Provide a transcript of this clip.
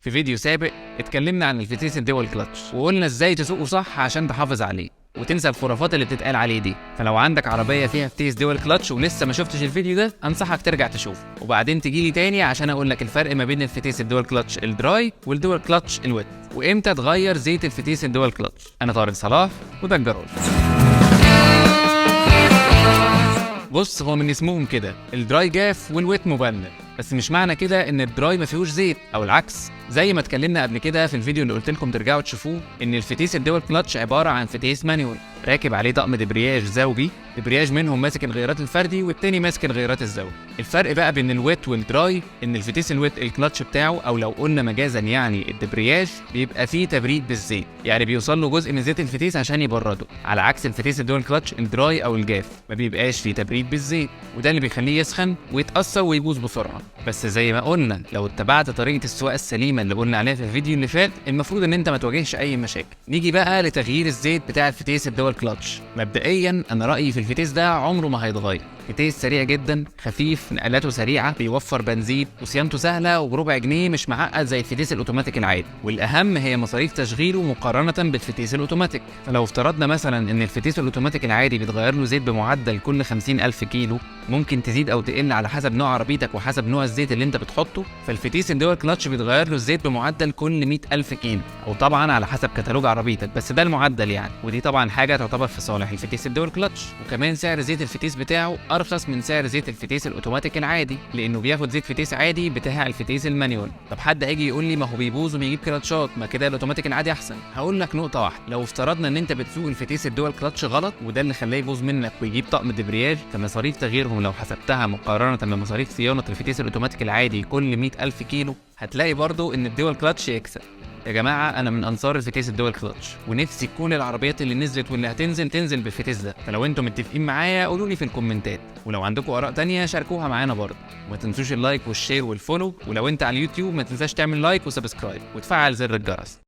في فيديو سابق اتكلمنا عن الفتيس الدول كلاتش وقلنا ازاي تسوقه صح عشان تحافظ عليه وتنسى الخرافات اللي بتتقال عليه دي. فلو عندك عربيه فيها فتيس دول كلاتش ولسه ما شفتش الفيديو ده، انصحك ترجع تشوفه وبعدين تجيلي تاني عشان اقول لك الفرق ما بين الفتيس الدول كلاتش الدراي والدول كلاتش الويت، وامتى تغير زيت الفتيس الدول كلاتش. انا طارق صلاح وده الجراج. بص، هو من اسمهم كده الدراي جاف والويت مبلل، بس مش معنى كده ان الدراي ما فيهوش زيت او العكس. زي ما اتكلمنا قبل كده في الفيديو اللي قلت لكم ترجعوا تشوفوه، ان الفتيس الدول كلاتش عباره عن فتيس مانيوال راكب عليه طقم دبرياج زوجي، دبرياج منهم ماسك الغيارات الفردي والتاني ماسك الغيارات الزوجي. الفرق بقى بين الويت والدراي ان الفتيس الويت الكلاتش بتاعه، او لو قلنا مجازا يعني الدبرياج، بيبقى فيه تبريد بالزيت، يعني بيوصل له جزء من زيت الفتيس عشان يبرده، على عكس الفتيس الدول كلاتش الدراي او الجاف ما بيبقاش فيه تبريد بالزيت، وده اللي بيخليه يسخن ويتأثر ويبوظ بسرعه. بس زي ما قلنا لو اتبعت طريقه السواقه السليمه اللي قلنا عليها في الفيديو اللي فات، المفروض ان انت ما تواجهش اي مشاكل. نيجي بقى لتغيير الزيت بتاع الفتيس الدول كلاتش. مبدئيا انا رايي في الفتيس ده عمره ما هيتغير. فتيس سريع جدا، خفيف، نقلاته سريعه، بيوفر بنزين، وصيانته سهله وبربع جنيه، مش معقد زي الفتيس الاوتوماتيك العادي. والاهم هي مصاريف تشغيله مقارنه بالفتيس الاوتوماتيك. فلو افترضنا مثلا ان الفتيس الاوتوماتيك العادي بيتغير له زيت بمعدل كل 50,000 كيلو، ممكن تزيد او تقل على حسب نوع عربيتك وحسب نوع الزيت اللي انت بتحطه، فالفتيس الدول كلاتش بيتغير له الزيت بمعدل كل 100,000 كيلو، او طبعا على حسب كتالوج عربيتك، بس ده المعدل يعني. ودي طبعا حاجه تعتبر في صالح الفتيس الدول كلاتش. وكمان سعر زيت الفتيس بتاعه ارخص من سعر زيت الفتيس الاوتوماتيك العادي، لانه بياخد زيت فتيس عادي بتاع الفتيس المانيوال. طب حد هيجي يقول لي ما هو بيبوظ وبيجيب كلاتشات، ما كده الاوتوماتيك العادي احسن. هقول لك نقطه واحده، لو افترضنا ان انت بتسوق الفتيس الدول كلاتش غلط وده اللي خلاه يبوظ منك ويجيب طقم دبرياج، فمصاريف تغييرهم لو حسبتها مقارنه بمصاريف صيانه الفتيس الاوتوماتيك العادي كل 100,000 كيلو، هتلاقي برضو ان الدول كلاتش يكسب. يا جماعه انا من انصار الفتيس الدول كلاتش، ونفسي كل العربيات اللي نزلت واللي هتنزل تنزل بالفتيس ده. فلو انتم متفقين معايا قولوا لي في الكومنتات، ولو عندكم اراء تانية شاركوها معانا برضه. وما تنسوش اللايك والشير والفولو، ولو انت على اليوتيوب ما تنساش تعمل لايك وسبسكرايب وتفعل زر الجرس.